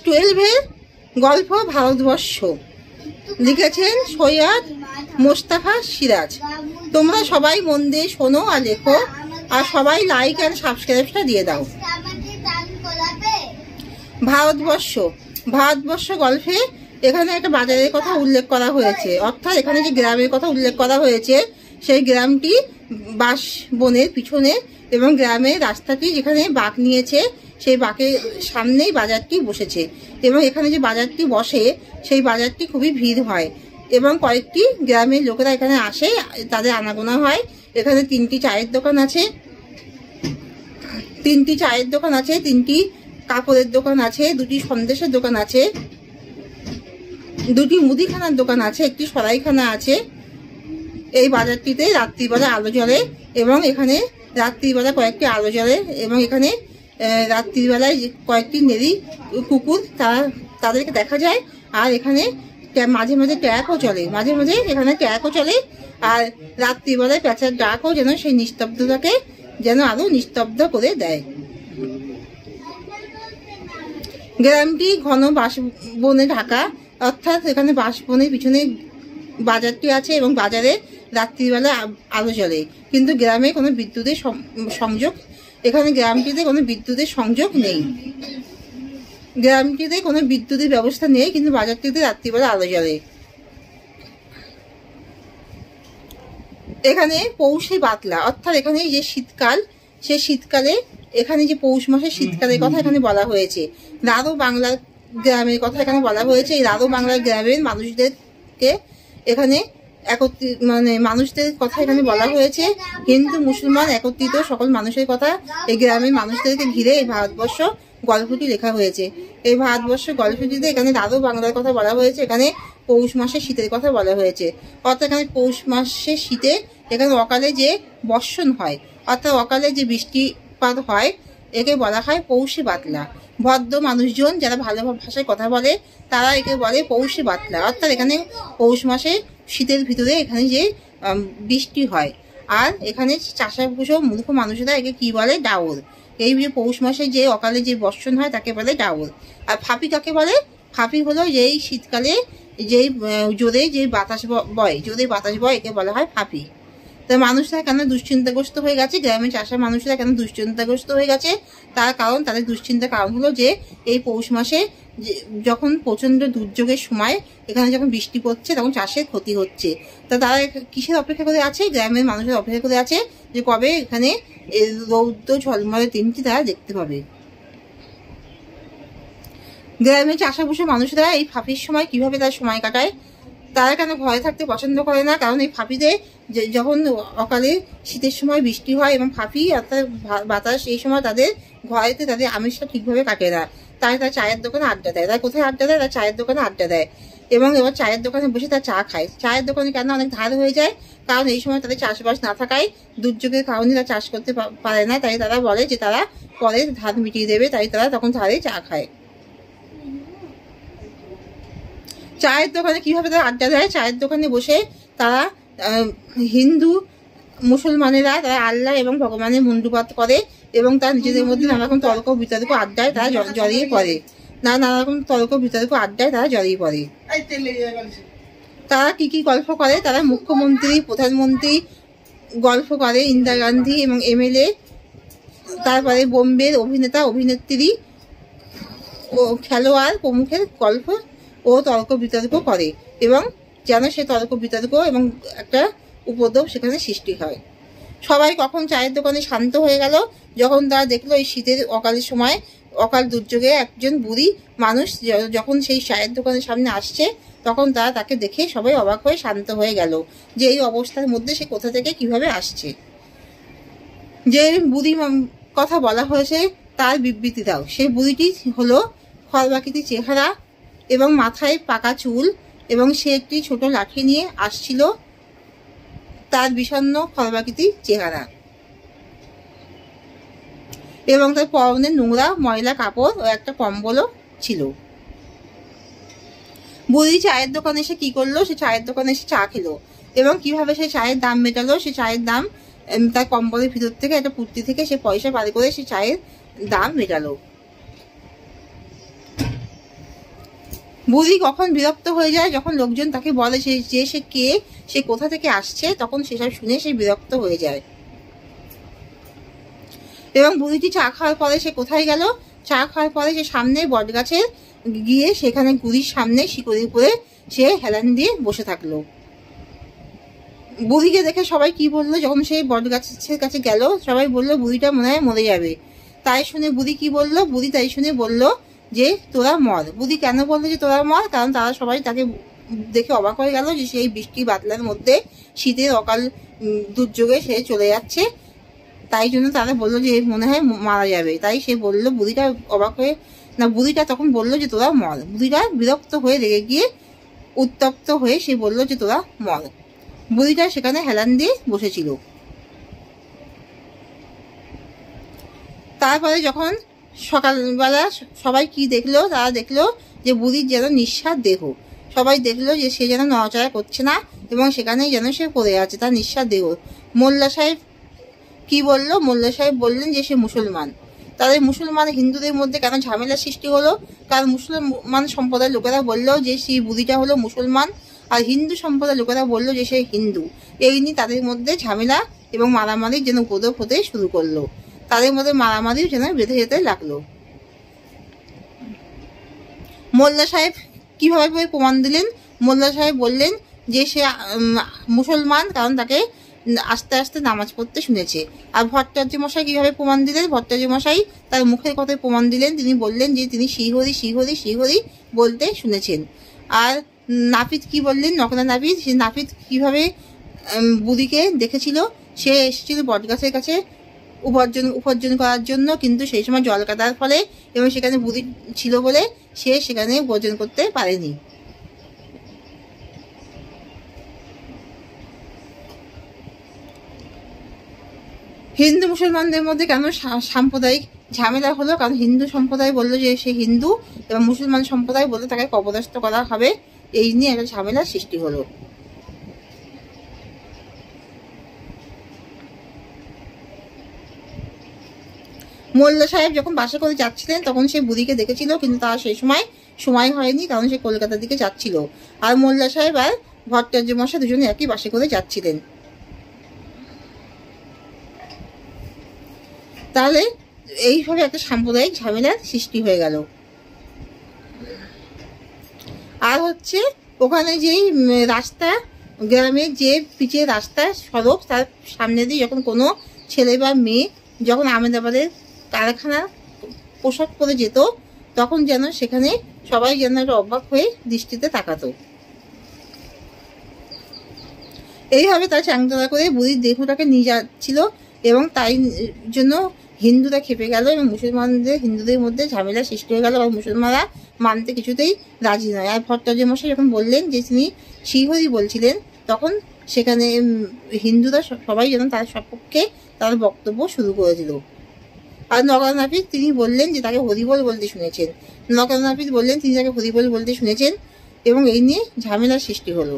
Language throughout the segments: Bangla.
12-এর গল্প ভারতবর্ষ, লিখেছেন সৈয়দ মোস্তফা সিরাজ। তোমরা সবাই মন দিয়ে শোনো আর লেখো, আর সবাই লাইক আর সাবস্ক্রাইবটা দিয়ে দাও। ভারতবর্ষ গল্পে এখানে একটা বাজারের কথা উল্লেখ করা হয়েছে, অর্থাৎ এখানে যে গ্রামের কথা উল্লেখ করা হয়েছে সেই গ্রামটি বাঁশ বনের পিছনে, এবং গ্রামের রাস্তাটি যেখানে বাঁক নিয়েছে সেই বাঁকের সামনেই বাজারটি বসেছে, এবং এখানে যে বাজারটি বসে সেই বাজারটি খুবই ভিড় হয়, এবং কয়েকটি গ্রামের লোকেরা এখানে আসে, তাদের আনাগোনা হয়। এখানে 3টি চায়ের দোকান আছে, 3টি কাপড়ের দোকান আছে, 2টি সন্দেশের দোকান আছে, 2টি মুদিখানার দোকান আছে, একটি সরাইখানা আছে। এই বাজারটিতে রাত্রিবেলা আলো জ্বলে, এবং এখানে রাত্রিবেলা কয়েকটি আলো জ্বলে, এবং এখানে রাত্রিবেলায় কয়েকটি নেড়ি কুকুর তাদেরকে দেখা যায়। আর এখানে মাঝে মাঝে ট্র্যাকও চলে, এখানে ট্র্যাকও চলে। আর রাত্রিবেলায় প্যাঁচার ডাকও যেন সেই নিস্তব্ধতাকে যেন আরো নিস্তব্ধ করে দেয়। গ্রামটি ঘন বাঁশবনে ঢাকা, অর্থাৎ এখানে বাঁশবনের পিছনে বাজারটি আছে, এবং বাজারে রাত্রিবেলা আলো জ্বলে, কিন্তু গ্রামে কোনো বিদ্যুতের সংযোগ, এখানে গ্রামটিতে কোনো বিদ্যুতের সংযোগ নেই, গ্রামটিতে কোনো বিদ্যুতের ব্যবস্থা নেই, কিন্তু বাজারটিতে রাত্রিবেলা আলো জ্বলে। এখানে পৌষে বাতলা, অর্থাৎ এখানে যে শীতকাল, সেই শীতকালে এখানে যে পৌষ মাসের শীতকালের কথা এখানে বলা হয়েছে। রাঢ় বাংলার গ্রামের কথা এখানে বলা হয়েছে। এই রাঢ় বাংলার গ্রামের মানুষদেরকে এখানে মানুষদের কথা এখানে বলা হয়েছে। হিন্দু মুসলমান একত্রিত সকল মানুষের কথা এই গ্রামের মানুষদেরকে ঘিরে এই ভারতবর্ষ গল্পটি লেখা হয়েছে। এই ভারতবর্ষ গল্পটিতে এখানে রাঢ় বাংলার কথা বলা হয়েছে, এখানে পৌষ মাসের শীতের কথা বলা হয়েছে। অর্থাৎ এখানে পৌষ মাসের শীতে এখানে অকালে যে বর্ষণ হয়, অর্থাৎ অকালে যে বৃষ্টিপাত হয়, একে বলা হয় পৌষে বাতলা। ভদ্র মানুষজন যারা ভালো ভাষায় কথা বলে তারা একে বলে পৌষে বাতলা। অর্থাৎ এখানে পৌষ মাসে শীতের ভিতরে এখানে যে বৃষ্টি হয়, আর এখানে চাষাভুষো মূর্খ মানুষেরা একে কি বলে? ডাউল। এই যে পৌষ মাসে যে অকালে যে বর্ষণ হয় তাকে বলে ডাউল। আর ফাঁপি কাকে বলে? ফাঁপি হলো যেই শীতকালে যেই জোরে যে বাতাস বয় একে বলা হয় ফাঁপি। তো মানুষরা কেন দুশ্চিন্তাগ্রস্ত হয়ে গেছে, গ্রামের চাষা মানুষরা কেন দুশ্চিন্তাগ্রস্ত হয়ে গেছে, তার কারণ, তাদের দুশ্চিন্তার কারণ হলো যে এই পৌষ মাসে যখন প্রচন্ড দুর্যোগের সময় এখানে যখন বৃষ্টি পড়ছে তখন চাষের ক্ষতি হচ্ছে। তো তারা কিসের অপেক্ষা করে আছে? গ্রামের মানুষের অপেক্ষা করে আছে যে কবে এখানে রৌদ্র ঝলমলের দিনটি তারা দেখতে পাবে। গ্রামের চাষাভুষো মানুষরা এই ফাঁপির সময় কিভাবে তার সময় কাটায়? তারা কেন ঘরে থাকতে পছন্দ করে না? কারণ এই ফাঁপিতে যখন অকালে শীতের সময় বৃষ্টি হয় এবং ফাঁপি অর্থাৎ বাতাস, এই সময় তাদের ঘরেতে তাদের আমিষটা ঠিকভাবে কাটে না। তাই তার চায়ের দোকানে আড্ডা দেয়। তাই কোথায় আড্ডা দেয়? তার চায়ের দোকানে আড্ডা দেয়, এবং এবার চায়ের দোকানে বসে তার চা খায়। চায়ের দোকানে কেন অনেক ধার হয়ে যায়? কারণ এই সময় তাদের চাষবাস না থাকায়, দুর্যোগের কারণে তারা চাষ করতে পারে না। তাই তারা বলে যে তারা পরে ধার মিটিয়ে দেবে, তাই তারা তখন ধারে চা খায়। চায়ের দোকানে কিভাবে তারা আড্ডা দেয়? চায়ের দোকানে বসে তারা হিন্দু মুসলমানেরা তারা আল্লাহ এবং ভগবানের মুন্ডুপাত করে, এবং তার নিজেদের মধ্যে নানা রকম তর্ক বিতর্ক আড্ডায় তারা জড়িয়ে পড়ে। নানা রকম তর্ক বিতর্ক আড্ডায় তারা জড়িয়ে পড়ে। তারা কি গল্প করে? তারা মুখ্যমন্ত্রী, প্রধানমন্ত্রী গল্প করে, ইন্দিরা গান্ধী এবং MLA, তারপরে বোম্বের অভিনেতা অভিনেত্রী ও খেলোয়াড় প্রমুখের গল্প ও তর্ক বিতর্ক করে, এবং যেন সে তর্ক বিতর্ক এবং একটা উপদ্রব সেখানে সৃষ্টি হয়। সবাই কখন চায়ের দোকানে শান্ত হয়ে গেল? যখন তারা দেখলো এই শীতের অকালের সময়, অকাল দুর্যোগে একজন বুড়ি মানুষ যখন সেই চায়ের দোকানের সামনে আসছে, তখন তারা তাকে দেখে সবাই অবাক হয়ে শান্ত হয়ে গেল যে এই অবস্থার মধ্যে সে কোথা থেকে কিভাবে আসছে। যে বুড়ি কথা বলা হয়েছে তার বিবৃতি দাও। সেই বুড়িটি হলো খড়বাকৃতি চেহারা এবং মাথায় পাকা চুল, এবং সে একটি ছোট লাঠি নিয়ে আসছিল। তার বিষণ্ণ খড়বাকৃতি চেহারা, এবং তার পরনে নোংরা ময়লা কাপড় ও একটা কম্বলও ছিল। বুড়ি চায়ের দোকানে এসে কি করলো? সে চায়ের দোকানে এসে চা খেলো, এবং কিভাবে সে চায়ের দাম মেটালো? সে চায়ের দাম তার কম্বলের ভিতর থেকে একটা পুটলি থেকে সে পয়সা বার করে সে চায়ের দাম মেটালো। বুড়ি কখন বিরক্ত হয়ে যায়, যখন লোকজন তাকে বলে যে সে কে, সে কোথা থেকে আসছে, তখন সেসব শুনে সে বিরক্ত হয়ে যায়। এবং বুড়িটি চা খাওয়ার পরে সে কোথায় গেল, চা খাওয়ার পরে সে সামনে বট গাছে গিয়ে সেখানে বুড়ির সামনে শিকড়ির উপরে সে হেলান দিয়ে বসে থাকলো। বুড়িকে দেখে সবাই কি বললো, যখন সেই বট গাছের কাছে গেল সবাই বললো বুড়িটা মনে হয় মরে যাবে। তাই শুনে বুড়ি কি বললো, বুড়ি তাই শুনে বললো যে তোরা মর। বুড়ি কেন বললো যে তোরা মর, কারণ তারা সবাই তাকে দেখে অবাক হয়ে গেল যে সেই বৃষ্টি বাদলার মধ্যে শীতের অকাল দুর্যোগে সে চলে যাচ্ছে। তাই জন্য তারা বললো যে মনে হয় মারা যাবে। তাই সে বললো, বুড়িটা অবাক হয়ে না, বুড়িটা তখন বললো যে তোরা মর। বুড়িটা বিরক্ত হয়ে রেগে গিয়ে উত্তপ্ত হয়ে সে বললো যে তোরা মর। বুড়িটা সেখানে হেলান দিয়ে বসেছিল। তারপরে যখন সকালবেলা সবাই কি দেখলো, তারা দেখলো যে বুড়ির যেন নিঃশ্বাস দেহ। সবাই দেখলো যে সে যেন নড়াচড়া করছে না এবং সেখানেই যেন সে পড়ে আছে, তার নিঃশ্বাস দেহ। মোল্লা সাহেব কি বললো, মোল্লা সাহেব বললেন যে সে মুসলমান। তাদের মুসলমান হিন্দুদের মধ্যে কেন ঝামেলার সৃষ্টি হলো, কারণ মুসলমান সম্প্রদায়ের লোকেরা বললো যে সেই বুড়িটা হলো মুসলমান, আর হিন্দু সম্প্রদায়ের লোকেরা বললো যে সে হিন্দু। এই নিয়ে তাদের মধ্যে ঝামেলা এবং মারামারির যেন উপদ্রব হতে শুরু করলো। তাদের মধ্যে মারামারিও যেন বেঁধে যেতে লাগলো। মোল্লা সাহেব কিভাবে প্রমাণ দিলেন, মোল্লা সাহেব বললেন যে সে মুসলমান, কারণ তাকে আস্তে আস্তে নামাজ পড়তে শুনেছে। আর ভট্টাচার্য মশাই কিভাবে প্রমাণ দিলেন, ভট্টাচার্য মশাই তার মুখের কথায় প্রমাণ দিলেন। তিনি বললেন যে তিনি শ্রীহরি শ্রীহরি শ্রীহরি বলতে শুনেছেন। আর নাপিত কি বললেন, নকলা নাপিত, সে নাপিত কিভাবে বুড়িকে দেখেছিল, সে এসেছিল বটগাছের কাছে উপার্জন করার জন্য, কিন্তু সেই সময় জল কাটার ফলে এবং সেখানে বুড়ি ছিল বলে সে সেখানে উপার্জন করতে পারেনি। হিন্দু মুসলমানদের মধ্যে কেন সাম্প্রদায়িক ঝামেলা হলো, কারণ হিন্দু সম্প্রদায় বললো যে সে হিন্দু এবং মুসলমান সম্প্রদায় বললো তাকে কবরস্থ করা হবে। এই নিয়ে একটা ঝামেলার সৃষ্টি হলো। মোল্লা সাহেব যখন বাসে করে যাচ্ছিলেন তখন সে বুড়িকে দেখেছিল, কিন্তু তার সেই সময় হয়নি, কারণ সে কলকাতার দিকে যাচ্ছিল। আর মোল্লা সাহেব আর ভট্টাচার্য মশাই দুজনে একই বাসে করে যাচ্ছিলেন। তাহলে এইভাবে একটা সাম্প্রদায়িক ঝামেলার সৃষ্টি হয়ে গেল। আর হচ্ছে ওখানে যেই রাস্তা, গ্রামের যে পিচের রাস্তা সড়ক, তার সামনে দিয়ে যখন কোনো ছেলে বা মেয়ে যখন আহমেদাবাদের কারখানা পোশাক পরে যেত, তখন যেন সেখানে সবাই যেন একটা অবাক হয়ে দৃষ্টিতে তাকাতো। এইভাবে তার চ্যাংদোলা করে বুড়ির দেহটাকে নিয়ে যাচ্ছিল এবং তাই জন্য হিন্দুরা খেপে গেল এবং হিন্দুদের মধ্যে ঝামেলা সৃষ্টি হয়ে গেল। এবং মুসলমানরা মানতে কিছুতেই রাজি নয়। আর ভট্টাচার্য মশাই যখন বললেন যে তিনি শ্রীহরি বলছিলেন, তখন সেখানে হিন্দুরা সবাই যেন তার সপক্ষে তার বক্তব্য শুরু করে দিল। আর নকলা নাপিত তিনি বললেন যে তাকে হরিবল বলতে শুনেছেন। নকলা নাপিত বললেন তিনি তাকে হরিবল বলতে শুনেছেন এবং এই নিয়ে ঝামেলার সৃষ্টি হলো।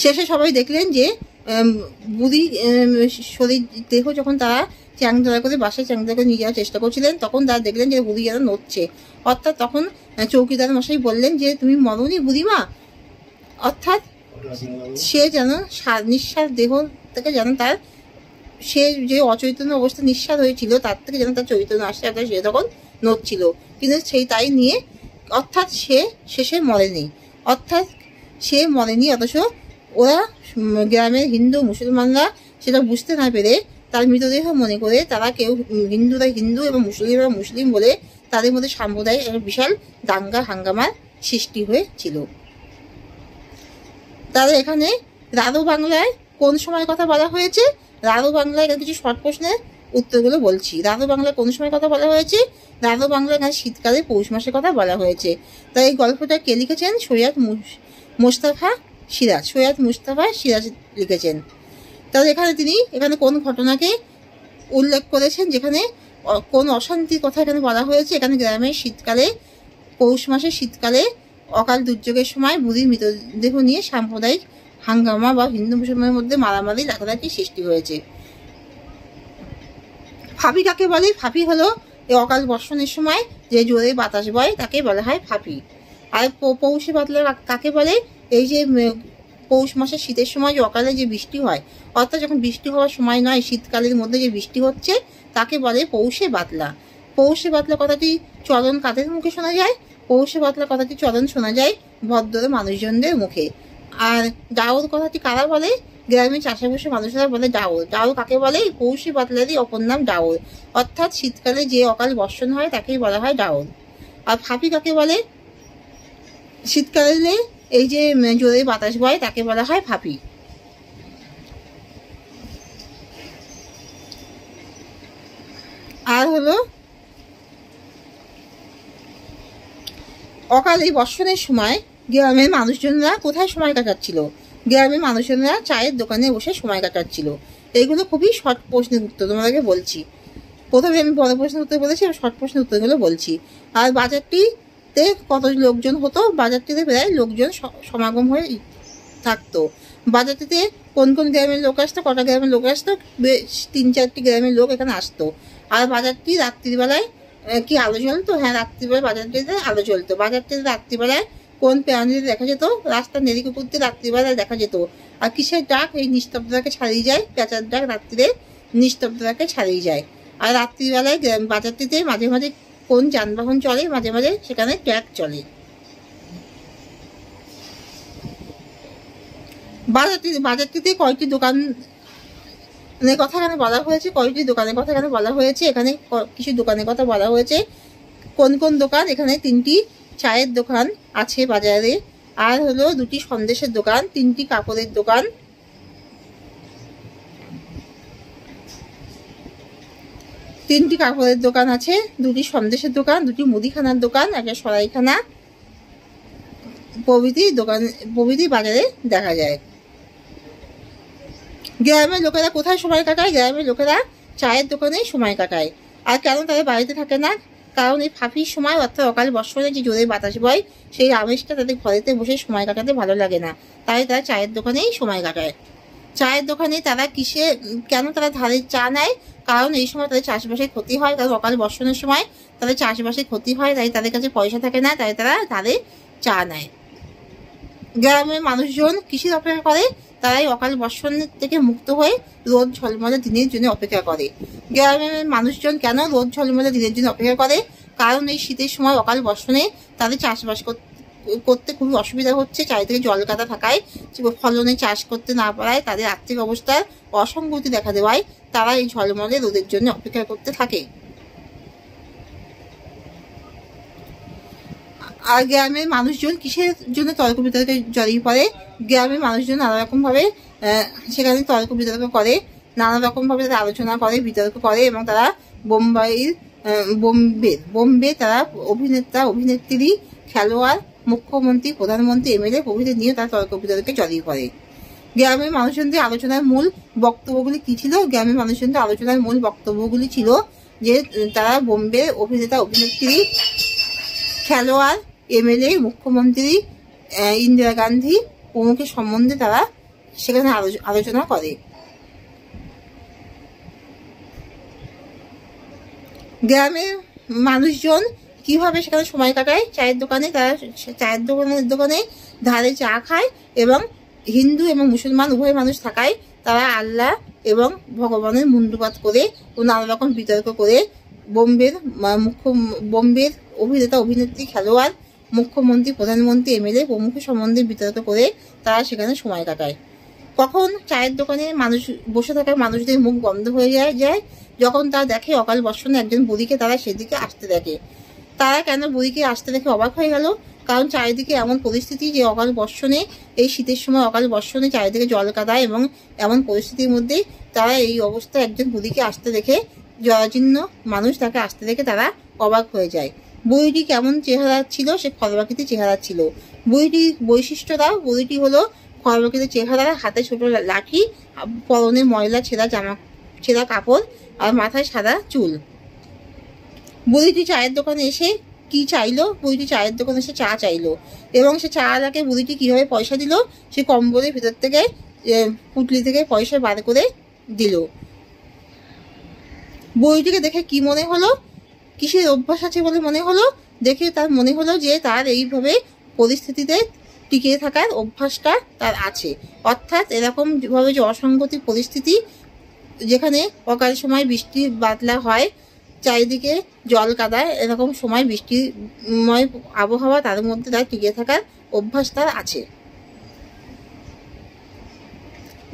শেষে সবাই দেখলেন যে বুড়ি শরীর দেহ যখন তারা চ্যাংদোলা করে বাসায় চ্যাংদোলা করে নিয়ে যাওয়ার চেষ্টা করছিলেন, তখন তারা দেখলেন যে বুড়ি যেন নড়ছে। অর্থাৎ তখন চৌকিদার মশাই বললেন যে তুমি মরনি বুড়িমা, অর্থাৎ সে যেন নিঃশ্বাস দেহ থেকে যেন তার সে যে অচৈতন্য অবস্থা নিঃশ্বাস হয়েছিল তার থেকে যেন তার চৈতন্য আসছে, সে তখন নড়ছিল। কিন্তু সেই তাই নিয়ে অর্থাৎ সে শেষে মরেনি, অথচ ওরা গ্রামের হিন্দু মুসলমানরা সেটা বুঝতে না পেরে তার মৃতদেহ মনে করে তারা কেউ হিন্দুরা হিন্দু এবং মুসলিমরা মুসলিম বলে তাদের মধ্যে সাম্প্রদায়িক একটা বিশাল দাঙ্গা হাঙ্গামার সৃষ্টি হয়েছিল। তাদের এখানে রাঢ় বাংলায় কোন সময় কথা বলা হয়েছে, রাঢ় বাংলায় কিছু শর্ট প্রশ্নের উত্তরগুলো বলছি। রাঢ় বাংলায় কোন সময় কথা বলা হয়েছে, রাঢ় বাংলায় শীতকালে পৌষ মাসের কথা বলা হয়েছে। তাই এই গল্পটা কে লিখেছেন, সৈয়দ মুস্তাফা সিরাজ লিখেছেন। তাহলে এখানে কোন ঘটনাকে উল্লেখ করেছেন, যেখানে কোন অশান্তির কথা এখানে বলা হয়েছে। এখানে গ্রামের শীতকালে পৌষ মাসের শীতকালে অকাল দুর্যোগের সময় বুড়ির মৃতদেহ নিয়ে সাম্প্রদায়িক হাঙ্গামা বা হিন্দু মুসলমানের মধ্যে মারামারি লাগালাগি সৃষ্টি হয়েছে। ফাঁপি কাকে বলে, ফাঁপি হলো এই অকাল বর্ষণের সময় যে জোরে বাতাস বয় তাকে বলা হয় ফাঁপি। আর পৌষে বাতলা কাকে বলে? এই যে পৌষ মাসের শীতের সময় যে অকালে যে বৃষ্টি হয়, অর্থাৎ যখন বৃষ্টি হওয়ার সময় নয়, শীতকালের মধ্যে যে বৃষ্টি হচ্ছে তাকে বলে পৌষে বাতলা। পৌষে বাতলা কথাটি চলন কাদের মুখে শোনা যায়? পৌষে বাতলা কথাটি চলন শোনা যায় ভদ্র মানুষজনদের মুখে। আর ডাউর কথাটি কারা বলে? গ্রামে চাষাবাসী মানুষেরা বলে ডাউর। ডাউর কাকে বলে? পৌষে বাতলারই অপর নাম ডাউর, অর্থাৎ শীতকালে যে অকাল বর্ষণ হয় তাকেই বলা হয় ডাউর। আর ফাঁপি কাকে বলে? শীতকালে এই যে জোরে বাতাস বয় তাকে বলা হয় ফাঁপি। আর হলো অকাল এই বর্ষণের সময় গ্রামের মানুষজনরা কোথায় সময় কাটাচ্ছিল? গ্রামের মানুষজনরা চায়ের দোকানে বসে সময় কাটাচ্ছিল। এইগুলো খুবই শর্ট প্রশ্নের উত্তর তোমাদেরকে বলছি। প্রথমে আমি বড় প্রশ্নের উত্তর বলেছি, আর শর্ট প্রশ্নের উত্তরগুলো বলছি। আর বাজারটিতে কত লোকজন হতো? বাজারটিতে প্রায় লোকজন সমাগম হয়ে থাকতো। বাজারটিতে কোন কোন গ্রামের লোক আসতো? কটা গ্রামের লোক আসতো? বেশ 3-4টি গ্রামের লোক এখানে আসতো। আর বাজারটি রাত্রিবেলায় কি আলো জ্বলতো? হ্যাঁ, রাত্রিবেলায় বাজারটিতে আলো জ্বলতো। বাজারটিতে রাত্রিবেলায় কোন প্রাণীদের দেখা যেত? রাস্তার নেড়ি কুকুরদের রাত্রিবেলায় দেখা যেত। আর কিসের ডাক এই নিস্তব্ধতাকে ছাড়িয়ে যায়? পেঁচার ডাক রাত্রিরে নিস্তব্ধতাকে ছাড়িয়ে যায়। আর রাত্রিবেলায় বাজারটিতে মাঝে মাঝে কোন যানবাহন চলে? মাঝে মাঝে সেখানে ট্রাক চলে। বাজারটিতে কয়টি দোকান কথা এখানে বলা হয়েছে? কয়টি দোকানের কথা এখানে বলা হয়েছে? এখানে কিছু দোকানের কথা বলা হয়েছে। কোন কোন দোকান? এখানে 3টি চায়ের দোকান আছে বাজারে, আর হলো 2টি সন্দেশের দোকান, 3টি কাপড়ের দোকান, 3টি কাপড়ের দোকান আছে, 2টি সন্দেশের দোকান, 2টি মুদিখানার দোকান, একটা সরাইখানা প্রভৃতি বাজারে দেখা যায়। গ্রামের লোকেরা কোথায় সময় কাটায়? গ্রামের লোকেরা চায়ের দোকানে সময় কাটায়। আর কেন তাদের বাড়িতে থাকে না? কারণ এই ফাঁপির সময় অর্থাৎ অকাল বর্ষণে যে জোরে বাতাস বয় সেই আমেজটা তাদের ঘরেতে বসে সময় কাটাতে ভালো লাগে না, তাই তারা চায়ের দোকানেই সময় কাটায়। চায়ের দোকানে তারা কেন তারা ধারে চা নেয়? কারণ এই সময় তাদের চাষবাসের ক্ষতি হয়, কারণ অকাল বর্ষণের সময় তাদের চাষবাসের ক্ষতি হয়, তাই তাদের কাছে পয়সা থাকে না, তাই তারা ধারে চা নেয়। গ্রামের মানুষজন কিসের অপেক্ষা করে? তারাই অকাল বর্ষণ থেকে মুক্ত হয়ে রোদ ঝলমলে দিনের জন্য অপেক্ষা করে। গ্রামের মানুষজন কেন রোদ ঝলমলে দিনের জন্য অপেক্ষা করে? কারণ এই শীতের সময় অকাল বর্ষণে তাদের চাষবাস করতে খুবই অসুবিধা হচ্ছে। চারিদিকে জল কাদা থাকায় ফলনে চাষ করতে না পারায় তাদের আর্থিক অবস্থার অসঙ্গতি দেখা দেওয়ায় তারা এই ঝলমলে রোদের জন্য অপেক্ষা করতে থাকে। আর গ্রামের মানুষজন কিসের জন্য তর্ক বিতর্কে জড়িয়ে পড়ে? গ্রামের মানুষজন নানা রকম ভাবে সেখানে তর্ক বিতর্ক করে, নানা রকম ভাবে তারা আলোচনা করে, বিতর্ক করে, এবং তারা বোম্বে তারা অভিনেতা, অভিনেত্রী, খেলোয়াড়, মুখ্যমন্ত্রী, প্রধানমন্ত্রী, এমএলএ প্রভৃতি নিয়ে তারা তর্ক বিতর্কে জড়িয়ে পড়ে। গ্রামের মানুষজনদের আলোচনার মূল বক্তব্যগুলি কি ছিল? গ্রামের মানুষজনদের আলোচনার মূল বক্তব্যগুলি ছিল যে তারা বোম্বে অভিনেতা, অভিনেত্রী, খেলোয়াড়, এমএলএ, মুখ্যমন্ত্রী, ইন্দিরা গান্ধী প্রমুখের সম্বন্ধে তারা সেখানে আলোচনা করে। গ্রামের মানুষজন কিভাবে সেখানে সময় কাটায়? চায়ের দোকানে তারা চায়ের দোকানে ধারে চা খায়, এবং হিন্দু এবং মুসলমান উভয় মানুষ থাকায় তারা আল্লাহ এবং ভগবানের মুন্ডুপাত করে ও নানা রকম বিতর্ক করে বোম্বের অভিনেতা, অভিনেত্রী, খেলোয়াড়, মুখ্যমন্ত্রী, প্রধানমন্ত্রী, এমএলএ প্রমুখের সম্বন্ধে বিতর্ক করে তারা সেখানে সময় কাটায়। কখন চায়ের দোকানে মানুষ বসে থাকা মানুষদের মুখ বন্ধ হয়ে যায়? যখন তারা দেখে অকাল বর্ষণে একজন বুড়িকে তারা সেদিকে আসতে দেখে। তারা কেন বুড়িকে আসতে দেখে অবাক হয়ে গেল? কারণ চারিদিকে এমন পরিস্থিতি যে অকাল বর্ষণে, এই শীতের সময় অকাল বর্ষণে চারিদিকে জল কাদায়, এবং এমন পরিস্থিতির মধ্যে তারা এই অবস্থায় একজন বুড়িকে আসতে দেখে, জরাজীর্ণ মানুষ তাকে আসতে দেখে তারা অবাক হয়ে যায়। বুড়িটি কেমন চেহারা ছিল? সে খর্বাকৃতি চেহারা ছিল। বুড়িটির বৈশিষ্ট্যটা, বুড়িটি হলো খর্বাকৃতি চেহারা, হাতে ছোট লাঠি, পরনে ময়লা ছেঁড়া কাপড়, আর মাথায় সাদা চুল। বুড়িটি চায়ের দোকানে এসে কি চাইলো? বুড়িটি চায়ের দোকানে এসে চা চাইলো, এবং সে চা আলাকে বুড়িটি কিভাবে পয়সা দিল? সে কম্বলের ভিতর থেকে পুটলি থেকে পয়সা বার করে দিল। বুড়িটিকে দেখে কি মনে হলো? কিসের অভ্যাস আছে বলে মনে হলো? দেখে তার মনে হলো যে তার এইভাবে পরিস্থিতিতে টিকে থাকার অভ্যাসটা তার আছে। অর্থাৎ এরকম ভাবে যে অসঙ্গতি পরিস্থিতি, যেখানে অকাল সময় বৃষ্টি বাদলা হয়, চারিদিকে জল কাদায়, এরকম সময় বৃষ্টিময় আবহাওয়া, তার মধ্যে তার টিকে থাকার অভ্যাস তার আছে।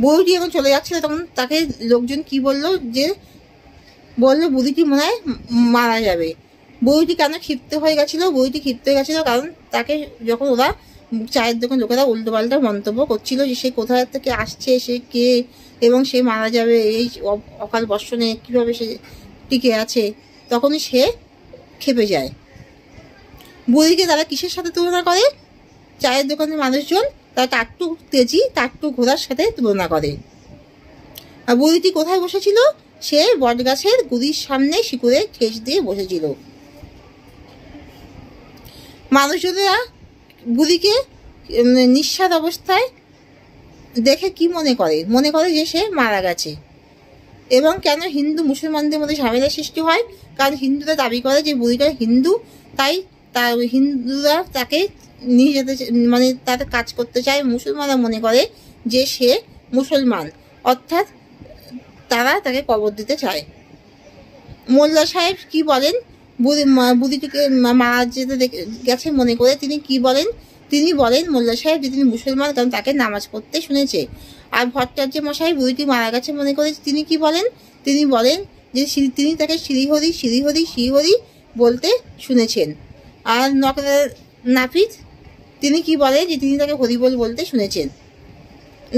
বুড়িটি যখন চলে যাচ্ছিল তখন তাকে লোকজন কি বললো, যে বললো বুড়িটি মনে হয় মারা যাবে। বুড়িটি কেন ক্ষিপ্ত হয়ে গেছিল? বুড়িটি ক্ষিপ্ত হয়ে গেছিল কারণ তাকে যখন ওরা চায়ের দোকান লোকেরা উল্টোপাল্টা মন্তব্য করছিল যে সে কোথায় থেকে আসছে, সে কে, এবং সে মারা যাবে এই অকাল বর্ষণে, কীভাবে সে টিকে আছে, তখনই সে ক্ষেপে যায়। বুড়িকে তারা কিসের সাথে তুলনা করে? চায়ের দোকানের মানুষজন তার টাট্টু তেজি, টাট্টু ঘোড়ার সাথে তুলনা করে। আর বুড়িটি কোথায় বসেছিল? সে বটগাছের গুড়ির সামনে শিকড়ে ঠেস দিয়ে বসেছিল। মানুষজনেরা বুড়িকে নিঃস্বাদ অবস্থায় দেখে কি মনে করে? মনে করে যে সে মারা গেছে। এবং কেন হিন্দু মুসলমানদের মধ্যে ঝামেলা সৃষ্টি হয়? কারণ হিন্দুরা দাবি করে যে বুড়িটা হিন্দু, তাই হিন্দুরা তাকে নিয়ে যেতে, মানে তাতে কাজ করতে চায়। মুসলমানরা মনে করে যে সে মুসলমান, অর্থাৎ তারা তাকে কবর দিতে চায়। মোল্লা সাহেব কি বলেন? বুড়িটিকে মারা যেতে গেছে মনে করে তিনি কি বলেন? তিনি বলেন মোল্লা সাহেব যে তিনি মুসলমান, কারণ তাকে নামাজ পড়তে শুনেছে। আর ভট্টাচার্য মশাই বুড়িটি মারা গেছে মনে করে তিনি কি বলেন? তিনি বলেন যে তিনি তাকে শ্রীহরি শ্রীহরি শ্রীহরি বলতে শুনেছেন। আর নকরার নাপিত তিনি কি বলেন? যে তিনি তাকে হরিবোল বলতে শুনেছেন।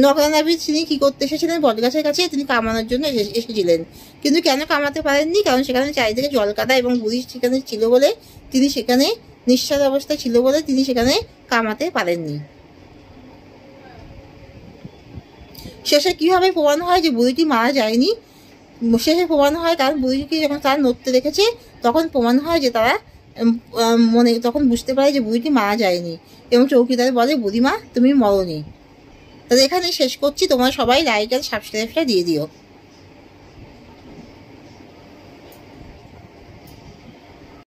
নকরা নাপিত তিনি কি করতে এসেছিলেন? বটগাছের কাছে তিনি কামানোর জন্য এসেছিলেন, কিন্তু কেন কামাতে পারেননি? কারণ সেখানে চারিদিকে জল কাদা এবং বুড়ি সেখানে ছিল বলে, তিনি সেখানে নিঃস্বাদ অবস্থায় ছিল বলে তিনি সেখানে কামাতে পারেননি। শেষে কিভাবে প্রমাণ হয় যে বুড়িটি মারা যায়নি? শেষে প্রমাণ হয় কারণ বুড়িটিকে যখন তারা নড়তে দেখেছে তখন প্রমাণ হয় যে তারা তখন বুঝতে পারে যে বুড়িটি মারা যায়নি, এবং চৌকিদার বলে বুড়িমা তুমি মরনি। তাহলে এখানে শেষ করছি। তোমরা সবাই লাইক আর সাবস্ক্রাইবটা দিয়ে দিও।